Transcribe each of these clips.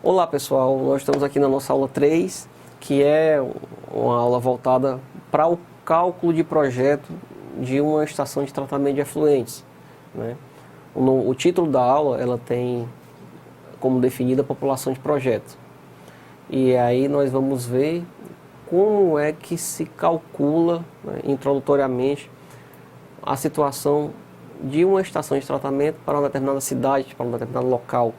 Olá pessoal, nós estamos aqui na nossa aula 3, que é uma aula voltada para o cálculo de projeto de uma estação de tratamento de efluentes, né? O título da aula ela tem como definida a população de projeto. E aí nós vamos ver como é que se calcula, né, introdutoriamente, a situação de uma estação de tratamento para uma determinada cidade, para um determinado local,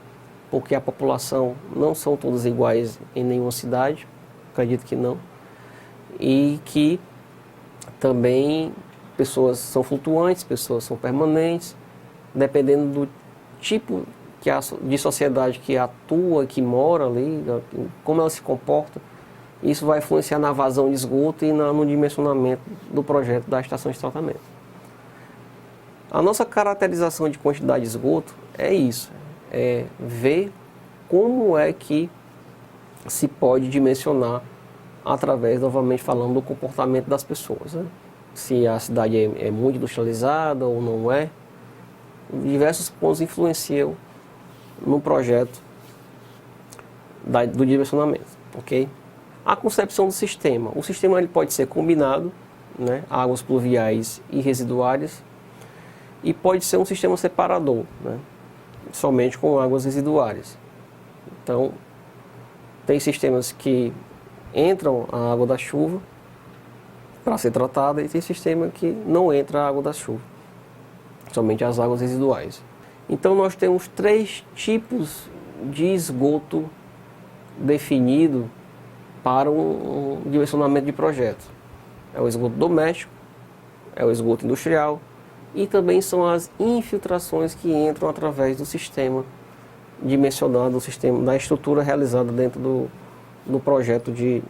porque a população não são todas iguais em nenhuma cidade, acredito que não, e que também pessoas são flutuantes, pessoas são permanentes, dependendo do tipo de sociedade que atua, que mora ali, como ela se comporta, isso vai influenciar na vazão de esgoto e no dimensionamento do projeto da estação de tratamento. A nossa caracterização de quantidade de esgoto é isso, é ver como é que se pode dimensionar através, novamente falando, do comportamento das pessoas, né? Se a cidade é muito industrializada ou não é. Diversos pontos influenciam no projeto do dimensionamento, ok? A concepção do sistema. O sistema ele pode ser combinado, né? Águas pluviais e residuárias, e pode ser um sistema separador, né? Somente com águas residuárias. Então, tem sistemas que entram a água da chuva para ser tratada e tem sistema que não entra a água da chuva, somente as águas residuais. Então, nós temos 3 tipos de esgoto definido para um dimensionamento de projeto. É o esgoto doméstico, é o esgoto industrial e também são as infiltrações que entram através do sistema dimensionado, do sistema, da estrutura realizada dentro do projeto de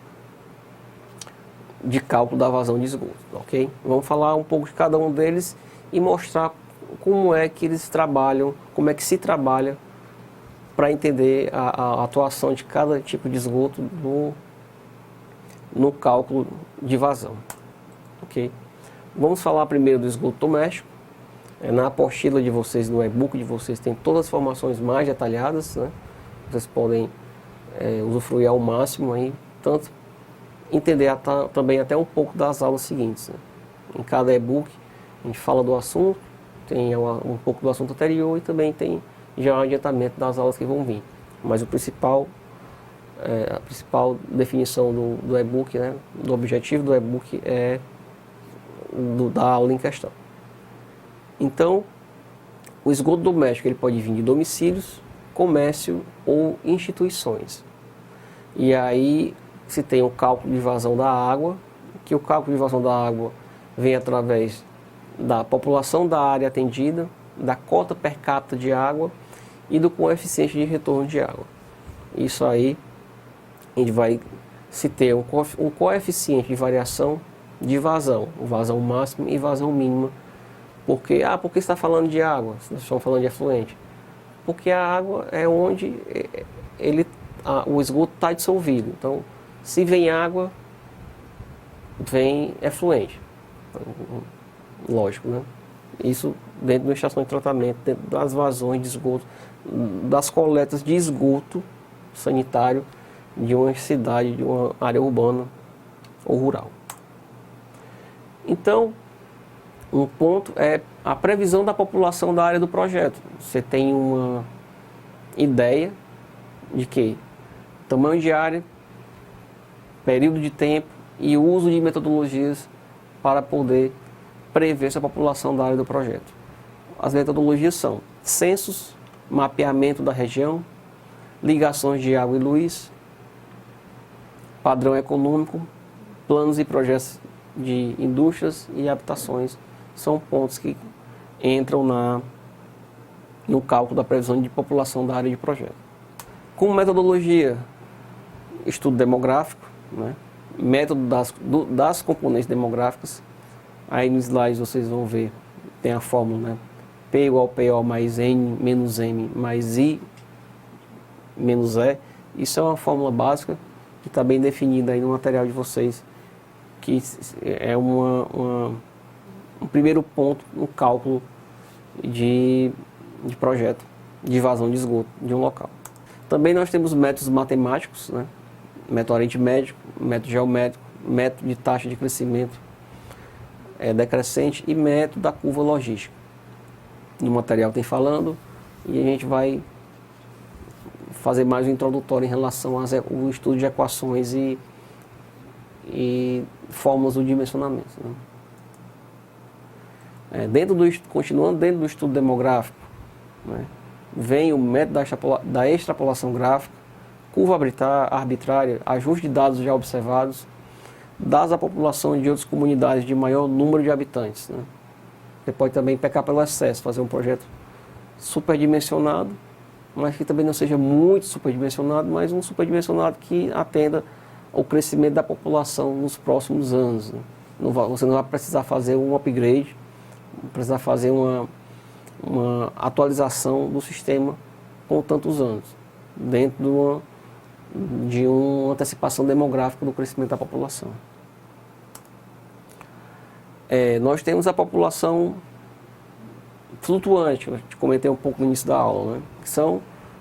cálculo da vazão de esgoto, ok? Vamos falar um pouco de cada um deles e mostrar como é que eles trabalham, como é que se trabalha para entender a atuação de cada tipo de esgoto no cálculo de vazão, ok? Vamos falar primeiro do esgoto doméstico. Na apostila de vocês, no e-book de vocês, tem todas as informações mais detalhadas, né? Vocês podem usufruir ao máximo aí, tanto entender também até um pouco das aulas seguintes, né? Em cada e-book a gente fala do assunto, tem um pouco do assunto anterior e também tem já um adiantamento das aulas que vão vir. Mas a principal definição do e-book, né, do objetivo do e-book é da aula em questão. Então, o esgoto doméstico ele pode vir de domicílios, comércio ou instituições. E aí se tem o cálculo de vazão da água, que o cálculo de vazão da água vem através da população da área atendida, da cota per capita de água e do coeficiente de retorno de água. Isso aí, a gente vai se ter um coeficiente de variação de vazão, vazão máximo e vazão mínima. Por que você está falando de água? Nós estamos falando de efluente. Porque a água é onde o esgoto está dissolvido. Então, se vem água, vem efluente. Lógico, né? Isso dentro de uma estação de tratamento, dentro das vazões de esgoto, das coletas de esgoto sanitário de uma cidade, de uma área urbana ou rural. Então, um ponto é a previsão da população da área do projeto. Você tem uma ideia de que tamanho de área, período de tempo e uso de metodologias para poder prever essa população da área do projeto. As metodologias são censos, mapeamento da região, ligações de água e luz, padrão econômico, planos e projetos de indústrias e habitações. São pontos que entram no cálculo da previsão de população da área de projeto. Como metodologia, estudo demográfico, né? Método das componentes demográficas. Aí no slide vocês vão ver, tem a fórmula, né? P igual a PO mais N menos M mais I menos E. Isso é uma fórmula básica que está bem definida aí no material de vocês, que é um primeiro ponto no cálculo de projeto de vazão de esgoto de um local. Também nós temos métodos matemáticos, né? Método aritmético, método geométrico, método de taxa de crescimento decrescente e método da curva logística. No material tem falando, e a gente vai fazer mais um introdutório em relação ao estudo de equações e fórmulas do dimensionamento, né? Continuando dentro do estudo demográfico, né, vem o método da extrapolação gráfica, curva arbitrária, ajuste de dados já observados, dados à população de outras comunidades de maior número de habitantes, né? Você pode também pecar pelo excesso, fazer um projeto superdimensionado, mas que também não seja muito superdimensionado, mas um superdimensionado que atenda ao crescimento da população nos próximos anos, né? Você não vai precisar fazer um upgrade, não precisar fazer uma atualização do sistema com tantos anos, dentro de uma antecipação demográfica do crescimento da população. Nós temos a população flutuante, que eu te comentei um pouco no início da aula, né? Que são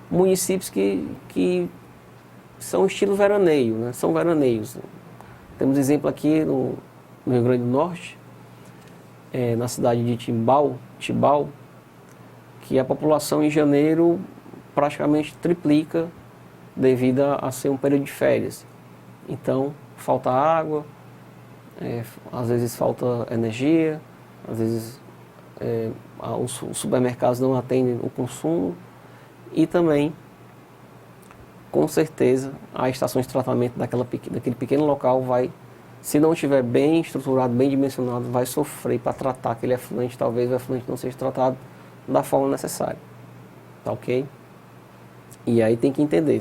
municípios que são estilo veraneio, né? São veraneios. Temos exemplo aqui no Rio Grande do Norte, na cidade de Tibau, que a população em janeiro praticamente triplica devido a ser um período de férias. Então, falta água, às vezes falta energia, às vezes os supermercados não atendem o consumo e também, com certeza, as estações de tratamento daquele pequeno local se não estiver bem estruturado, bem dimensionado, vai sofrer para tratar aquele efluente. Talvez o efluente não seja tratado da forma necessária. Tá ok? E aí tem que entender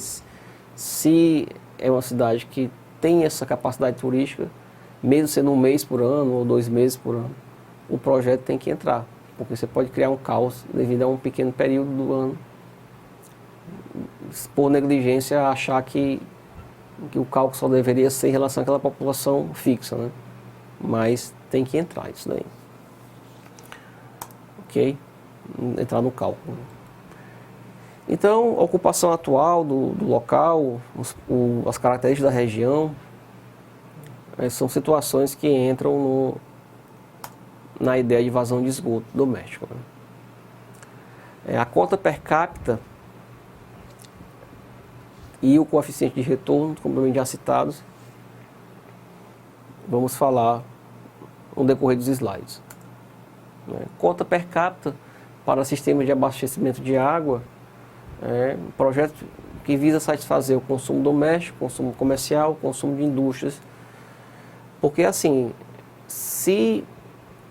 se é uma cidade que tem essa capacidade turística, mesmo sendo um mês por ano ou 2 meses por ano, o projeto tem que entrar, porque você pode criar um caos devido a um pequeno período do ano, por negligência, achar que o cálculo só deveria ser em relação àquela população fixa, né? Mas tem que entrar isso daí. Ok? Entrar no cálculo. Então, a ocupação atual do local, as características da região, são situações que entram na ideia de vazão de esgoto doméstico, né? A cota per capita e o coeficiente de retorno, como também já citados, vamos falar no decorrer dos slides. Cota per capita para sistema de abastecimento de água, um projeto que visa satisfazer o consumo doméstico, consumo comercial, consumo de indústrias. Porque assim, se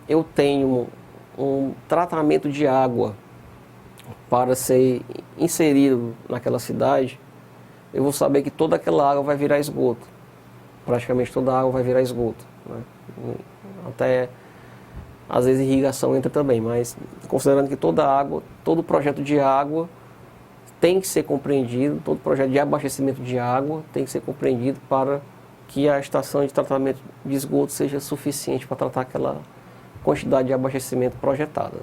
eu tenho um tratamento de água para ser inserido naquela cidade, eu vou saber que toda aquela água vai virar esgoto. Praticamente toda a água vai virar esgoto, né? Até, às vezes, irrigação entra também, mas considerando que toda água, todo projeto de água tem que ser compreendido, todo projeto de abastecimento de água tem que ser compreendido para que a estação de tratamento de esgoto seja suficiente para tratar aquela quantidade de abastecimento projetada.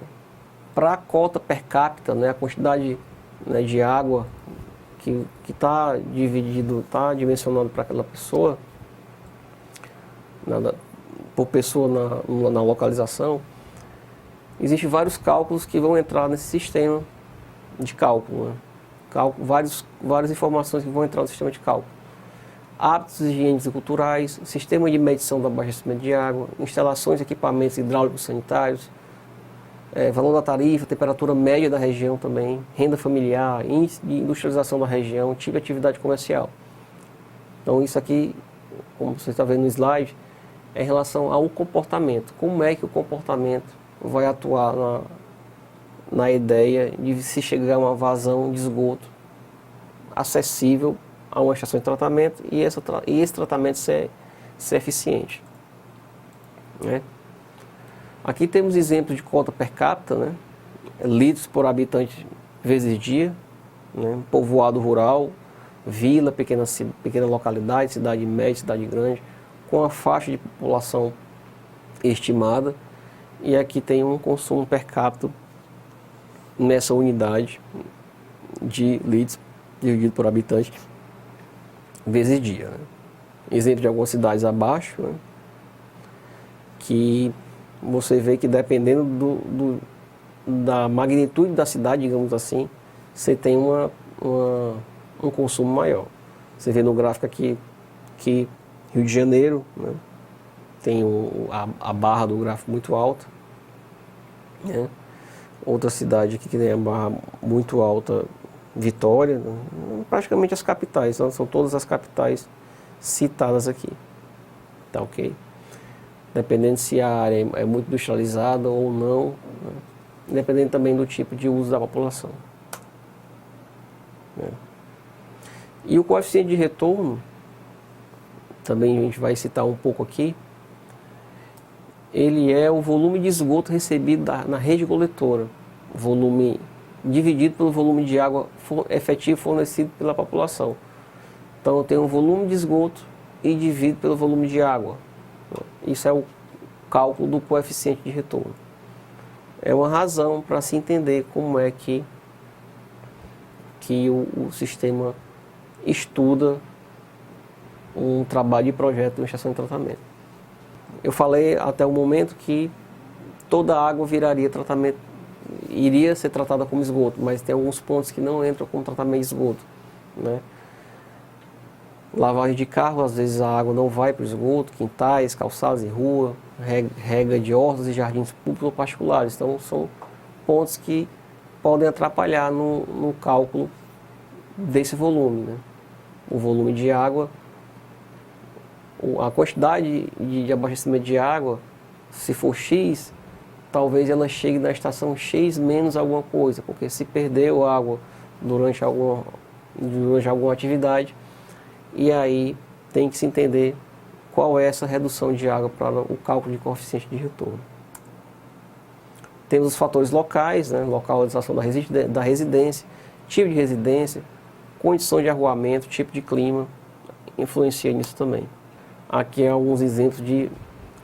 Para a cota per capita, né, a quantidade, né, de água que está dimensionado para aquela pessoa, por pessoa na localização, existem vários cálculos que vão entrar nesse sistema de cálculo, né? Várias informações que vão entrar no sistema de cálculo. Hábitos higiênicos e culturais, sistema de medição do abastecimento de água, instalações e equipamentos hidráulicos sanitários, valor da tarifa, temperatura média da região também, renda familiar, índice de industrialização da região, tipo de atividade comercial. Então isso aqui, como você está vendo no slide, é em relação ao comportamento. Como é que o comportamento vai atuar na ideia de se chegar a uma vazão de esgoto acessível a uma estação de tratamento e esse tratamento ser eficiente, né? Aqui temos exemplos de cota per capita, né? Litros por habitante vezes dia, né? Povoado rural, vila, pequena localidade, cidade média, cidade grande, com a faixa de população estimada. E aqui tem um consumo per capita nessa unidade de litros dividido por habitante, vezes dia. Né? Exemplo de algumas cidades abaixo, né? Que você vê que dependendo da magnitude da cidade, digamos assim, você tem um consumo maior. Você vê no gráfico aqui que Rio de Janeiro, né? Tem a barra do gráfico muito alta. Né? Outra cidade aqui que tem a barra muito alta, Vitória, né? Praticamente as capitais, então, são todas as capitais citadas aqui. Tá ok? Dependendo se a área é muito industrializada ou não, né? Dependendo também do tipo de uso da população. Né? E o coeficiente de retorno, também a gente vai citar um pouco aqui, ele é o volume de esgoto recebido na rede coletora, volume dividido pelo volume de água efetivo fornecido pela população. Então eu tenho um volume de esgoto e divido pelo volume de água. Isso é o cálculo do coeficiente de retorno. É uma razão para se entender como é que o sistema estuda um trabalho de projeto de uma estação de tratamento. Eu falei até o momento que toda a água viraria tratamento, iria ser tratada como esgoto, mas tem alguns pontos que não entram como tratamento de esgoto. Né? Lavagem de carro, às vezes a água não vai para o esgoto, quintais, calçadas e rua, rega de hortas e jardins públicos ou particulares. Então são pontos que podem atrapalhar no cálculo desse volume. Né? O volume de água, a quantidade de abastecimento de água, se for X, talvez ela chegue na estação X menos alguma coisa, porque se perdeu água durante alguma atividade, e aí tem que se entender qual é essa redução de água para o cálculo de coeficiente de retorno. Temos os fatores locais, né, localização da residência, tipo de residência, condição de arruamento, tipo de clima, influencia nisso também. Aqui alguns exemplos de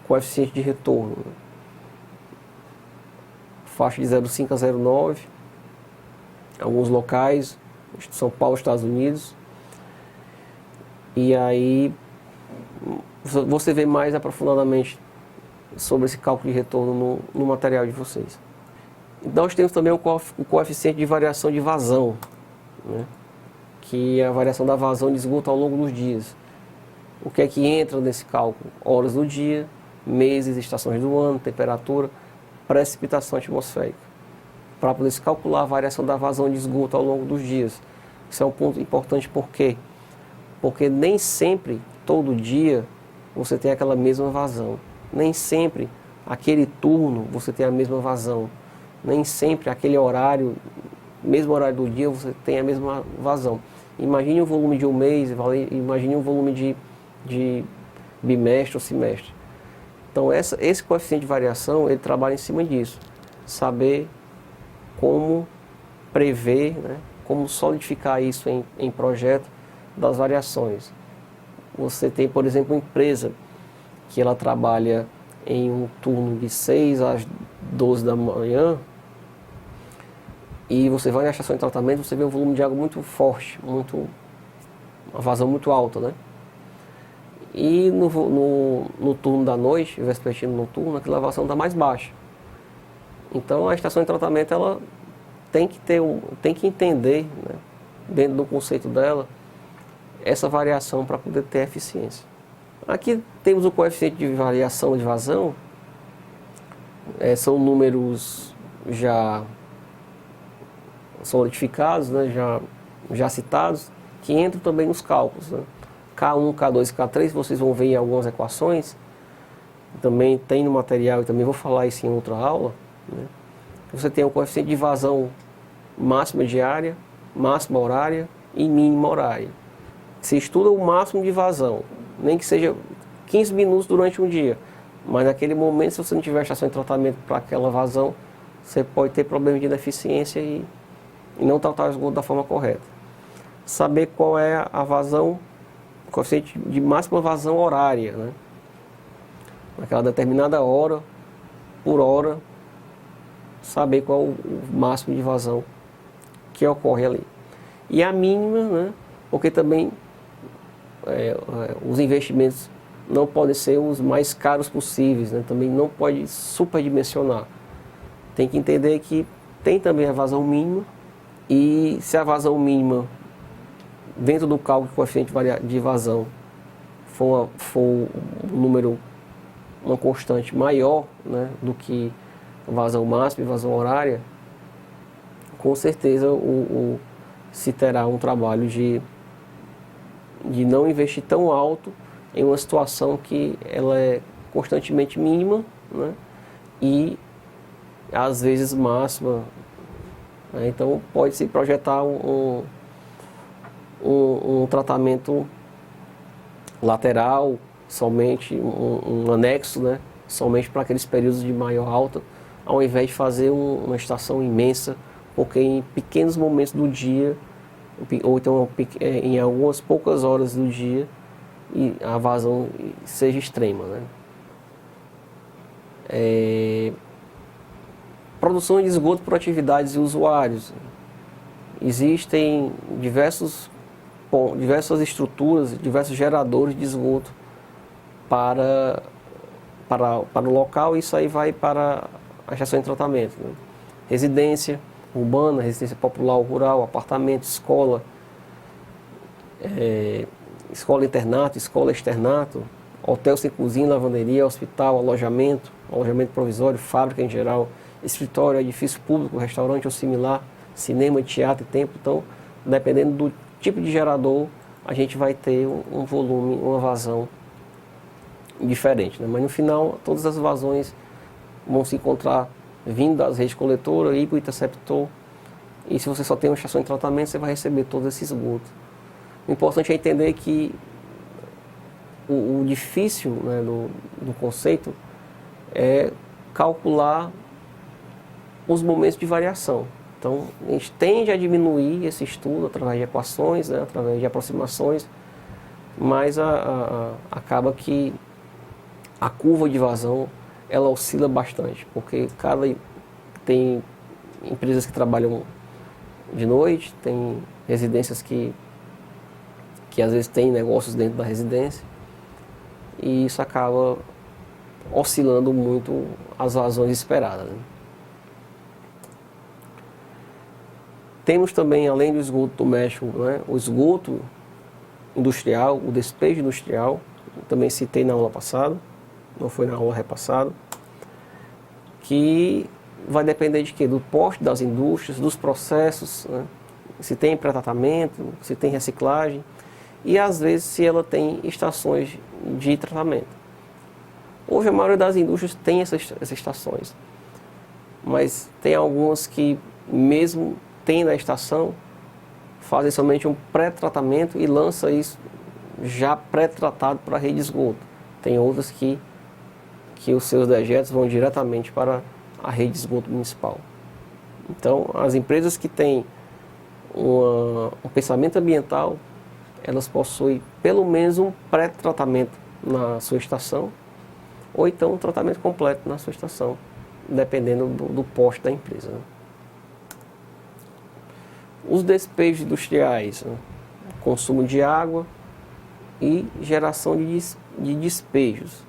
coeficiente de retorno. Faixa de 0,5 a 0,9, alguns locais, São Paulo, Estados Unidos. E aí você vê mais aprofundadamente sobre esse cálculo de retorno no material de vocês. Nós temos também o coeficiente de variação de vazão, né? Que é a variação da vazão de esgoto ao longo dos dias. O que é que entra nesse cálculo? Horas do dia, meses, estações do ano, temperatura, precipitação atmosférica. Para poder se calcular a variação da vazão de esgoto ao longo dos dias. Isso é um ponto importante, por quê? Porque nem sempre, todo dia, você tem aquela mesma vazão. Nem sempre, aquele turno, você tem a mesma vazão. Nem sempre, aquele horário, mesmo horário do dia, você tem a mesma vazão. Imagine o volume de um mês, imagine o volume de bimestre ou semestre. Então esse coeficiente de variação, ele trabalha em cima disso. Saber como prever, né, como solidificar isso em projeto das variações. Você tem, por exemplo, uma empresa que ela trabalha em um turno de 6 às 12 da manhã, e você vai na estação de tratamento, você vê um volume de água muito forte, uma vazão muito alta, né? E no turno da noite, vespertino noturno, aquela vazão está mais baixa. Então a estação de tratamento ela tem que entender, né, dentro do conceito dela, essa variação para poder ter eficiência. Aqui temos o coeficiente de variação de vazão, são números já solidificados, né, já citados, que entram também nos cálculos. Né? K1, K2 e K3, vocês vão ver em algumas equações, também tem no material, e também vou falar isso em outra aula. Né? Você tem o coeficiente de vazão máxima diária, máxima horária e mínima horária. Se estuda o máximo de vazão, nem que seja 15 minutos durante um dia, mas naquele momento, se você não tiver estação de tratamento para aquela vazão, você pode ter problema de ineficiência e não tratar o esgoto da forma correta. Saber qual é a vazão, o coeficiente de máxima vazão horária, né? Naquela determinada hora, por hora, saber qual é o máximo de vazão que ocorre ali. E a mínima, né, porque também os investimentos não podem ser os mais caros possíveis, né, também não pode superdimensionar. Tem que entender que tem também a vazão mínima, e se a vazão mínima, dentro do cálculo do coeficiente de vazão, for um número, uma constante maior, né, do que vazão máxima e vazão horária, com certeza se terá um trabalho de não investir tão alto em uma situação que ela é constantemente mínima, né, e às vezes máxima. Né, então pode-se projetar um tratamento lateral, somente um anexo, né, somente para aqueles períodos de maior alta, ao invés de fazer uma estação imensa, porque em pequenos momentos do dia, ou então em algumas poucas horas do dia, a vazão seja extrema, né. Produção de esgoto por atividades e usuários. Existem diversas estruturas, diversos geradores de esgoto para o local, e isso aí vai para a estação de tratamento, né. Residência urbana, residência popular ou rural, apartamento, escola, escola-internato, escola-externato, hotel sem cozinha, lavanderia, hospital, alojamento provisório, fábrica em geral, escritório, edifício público, restaurante ou similar, cinema, teatro e templo. Então, dependendo do tipo de gerador, a gente vai ter um volume, uma vazão diferente, né? Mas no final, todas as vazões vão se encontrar vindo das redes coletoras, ir para o interceptor, e se você só tem uma estação de tratamento, você vai receber todo esse esgoto. O importante é entender que o difícil, né, do conceito é calcular os momentos de variação. Então, a gente tende a diminuir esse estudo através de equações, né, através de aproximações, mas acaba que a curva de vazão ela oscila bastante, porque tem empresas que trabalham de noite, tem residências que às vezes tem negócios dentro da residência, e isso acaba oscilando muito as vazões esperadas, né? Temos também, além do esgoto doméstico, né, o esgoto industrial, o despejo industrial, também citei na aula passada, não foi na aula repassada, que vai depender de quê? Do porte das indústrias, dos processos, né? Se tem pré-tratamento, se tem reciclagem, e às vezes se ela tem estações de tratamento. Hoje a maioria das indústrias tem essas estações, mas tem algumas que mesmo tendo a estação, fazem somente um pré-tratamento e lança isso já pré-tratado para a rede de esgoto. Tem outras que os seus dejetos vão diretamente para a rede de esgoto municipal. Então, as empresas que têm um pensamento ambiental, elas possuem pelo menos um pré-tratamento na sua estação, ou então um tratamento completo na sua estação, dependendo do porte da empresa, né? Os despejos industriais, né? Consumo de água e geração de despejos.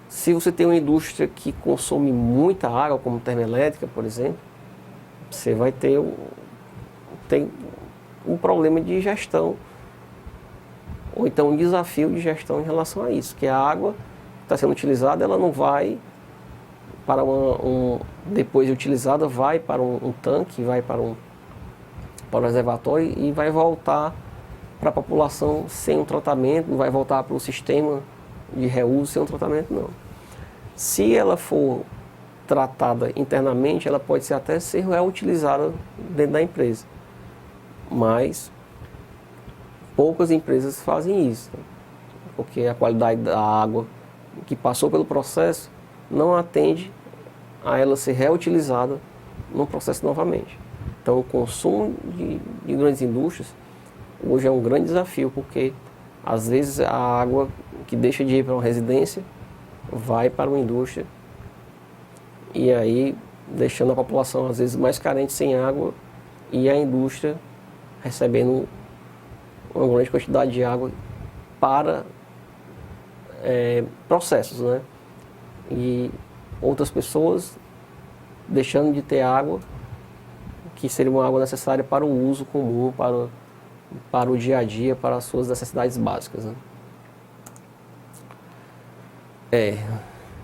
Se você tem uma indústria que consome muita água, como termoelétrica, por exemplo, você vai ter um problema de gestão, ou então um desafio de gestão em relação a isso, que a água que está sendo utilizada, ela não vai para depois de utilizada, vai para um tanque, vai para o reservatório e vai voltar para a população sem um tratamento, não vai voltar para o sistema de reuso sem um tratamento, não. Se ela for tratada internamente, ela pode até ser reutilizada dentro da empresa, mas poucas empresas fazem isso, né? Porque a qualidade da água que passou pelo processo não atende a ela ser reutilizada no processo novamente. Então, o consumo de grandes indústrias hoje é um grande desafio, porque às vezes a água que deixa de ir para uma residência vai para uma indústria, e aí deixando a população às vezes mais carente sem água, e a indústria recebendo uma grande quantidade de água para processos, né? E outras pessoas deixando de ter água, que seria uma água necessária para o uso comum, para o dia a dia, para as suas necessidades básicas, né?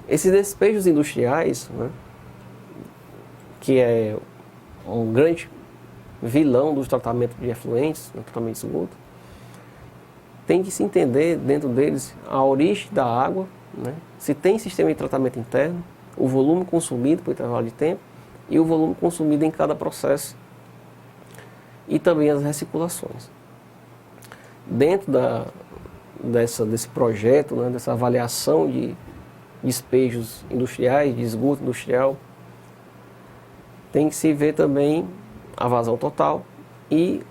Esses despejos industriais, né, que é um grande vilão do tratamento de efluentes, do tratamento de esgoto, tem que se entender dentro deles a origem da água, né, se tem sistema de tratamento interno, o volume consumido por intervalo de tempo e o volume consumido em cada processo e também as recirculações. Dentro desse projeto, né, dessa avaliação de despejos industriais, de esgoto industrial, tem que se ver também a vazão total e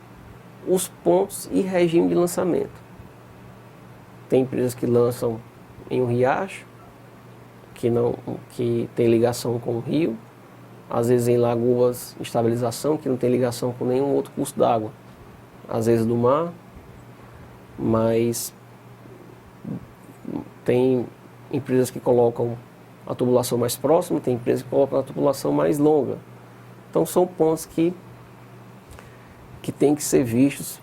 os pontos e regime de lançamento. Tem empresas que lançam em um riacho, que tem ligação com o rio, às vezes em lagoas de estabilização, que não tem ligação com nenhum outro curso d'água, às vezes do mar, mas tem empresas que colocam a tubulação mais próxima, tem empresas que colocam a tubulação mais longa. Então são pontos que têm que ser vistos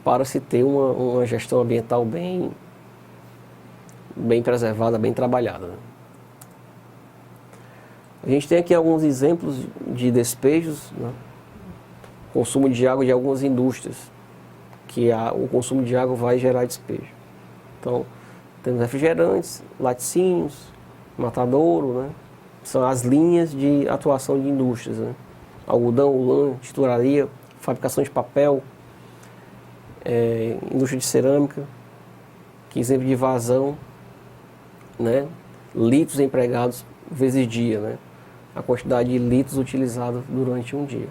para se ter uma gestão ambiental bem preservada, bem trabalhada, né? A gente tem aqui alguns exemplos de despejos, né? Consumo de água de algumas indústrias, que o consumo de água vai gerar despejo. Então, temos refrigerantes, laticínios, matadouro, né? São as linhas de atuação de indústrias, né? Algodão, lã, tinturaria, fabricação de papel, indústria de cerâmica, que exemplo de vazão, né? Litros empregados vezes dia, né? A quantidade de litros utilizados durante um dia.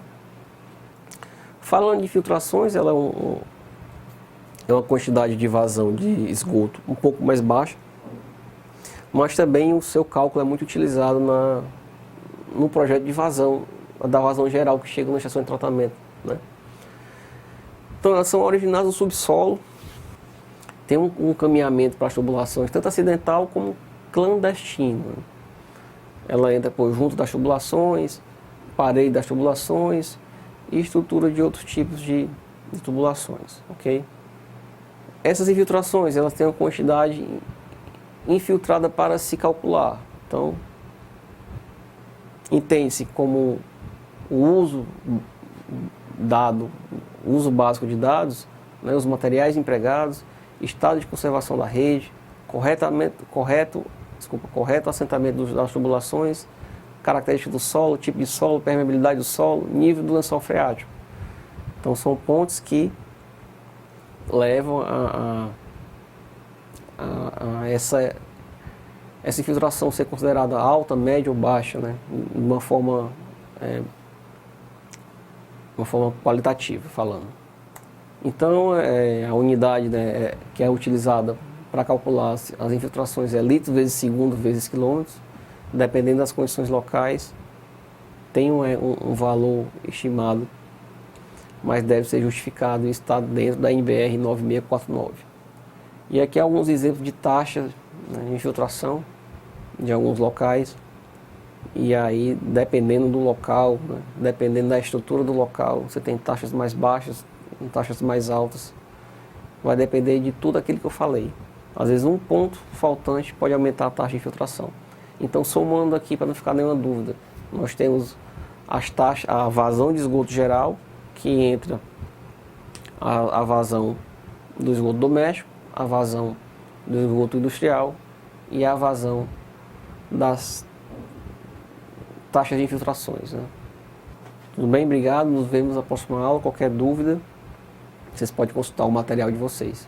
Falando de filtrações, ela é uma quantidade de vazão de esgoto um pouco mais baixa, mas também o seu cálculo é muito utilizado no projeto de vazão, da vazão geral que chega na estação de tratamento, né? Então elas são originadas no subsolo, tem um caminhamento para as tubulações, tanto acidental como clandestino, né? Ela entra junto das tubulações, parede das tubulações e estrutura de outros tipos de tubulações, ok? Essas infiltrações, elas têm uma quantidade infiltrada para se calcular. Então, entende-se como o uso básico de dados, né, os materiais empregados, estado de conservação da rede, correto assentamento das tubulações, características do solo, tipo de solo, permeabilidade do solo, nível do lençol freático. Então são pontos que levam a essa infiltração ser considerada alta, média ou baixa, né? De uma forma qualitativa falando. Então a unidade, né, que é utilizada para calcular as infiltrações é litros vezes segundo vezes quilômetros, dependendo das condições locais, tem um valor estimado, mas deve ser justificado e está dentro da NBR 9649. E aqui alguns exemplos de taxas, né, de infiltração de alguns locais, e aí dependendo do local, né, dependendo da estrutura do local, você tem taxas mais baixas, taxas mais altas, vai depender de tudo aquilo que eu falei. Às vezes um ponto faltante pode aumentar a taxa de infiltração. Então, somando aqui para não ficar nenhuma dúvida, nós temos a vazão de esgoto geral, que entra a vazão do esgoto doméstico, a vazão do esgoto industrial e a vazão das taxas de infiltrações, né? Tudo bem? Obrigado. Nos vemos na próxima aula. Qualquer dúvida, vocês podem consultar o material de vocês.